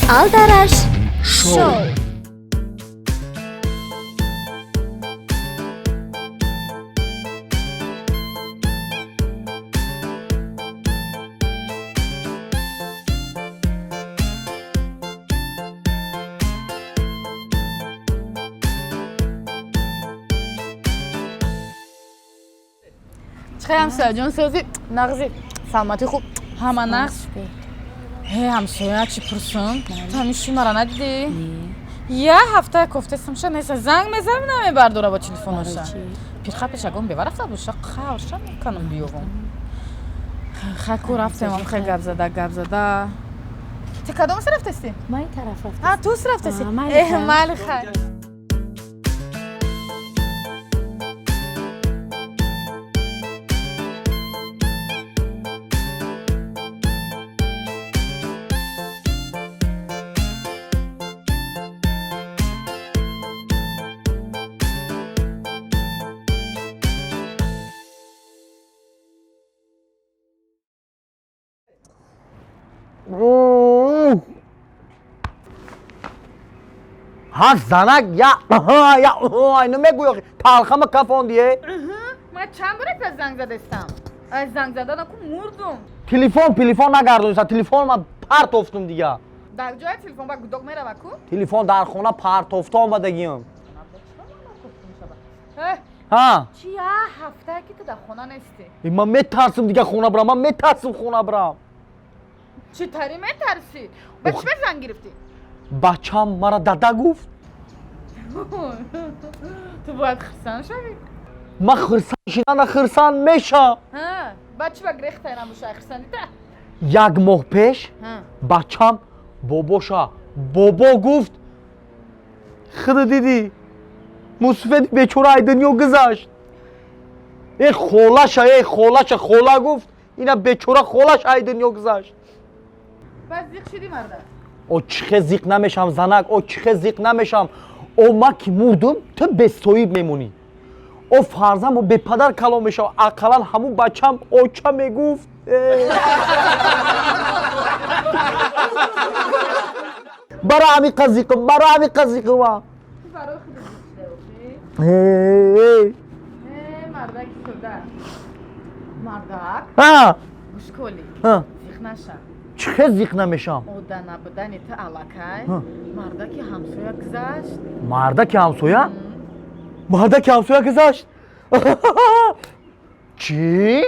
Aldarash Show. چقدر همسایه جان سازی نغزی سلامتی خوب همه نقص همسایه چی پرسون تو همیشی مرا ندیدی؟ یه هفته کفتستم شد نیست زنگ میزنم نمیبرداره با تلفنوشا پیرخه پیشگون ببرفته بوشه خوشم میکنم بیوم خکو رفتم هم خیلی گب زده تی کدوم سر رفتستی؟ ما این طرف رفتم. تو سر رفتستی؟ مال خیر ها زنک یا اینو میگوی تلخم کفان دیه من چند بار از زنگ زدستم از زنگ زدن اکو مردم تلفن نگردونیسا تلفن من پرت افتم دیگه در جای تلفن با گودک میره بکو تلفن در خونه پرت افته آمدگیم ها چی هفته که تو در خونه نیستی من میترسم دیگه خونه برم من میترسم خونه برم چی تری میترسی؟ به چی به زنگ گرفتی؟ بچم مرا دادا گفت تو باید خرسان شوی من خرسان شدن خرسان میشم بچه با گریخت اینم بوشه خرسان دیده؟ یک ماه پیش بچم بابا گفت خود دیدی مصفید بیچاره ای دنیا گذشت ای خولش خولا گفت اینا بیچاره خولش ای دنیا گذشت بس زیق شدی مرده او چخه زیق نمیشم زنک او چخه زیق نمیشم او ما که مردم تو بستویب میمونی او فرزم و به پدر کلام میشم اقلا همون بچم او چه میگفت برای همی قزیقم برای خود زیقشته باشی؟ مردک شده مردک گوشکولی زیق نشم چخه زیق نمیشم او ده نبودنی تا علاکه مردک همسویا گذشت مردک همسویا گذشت چی؟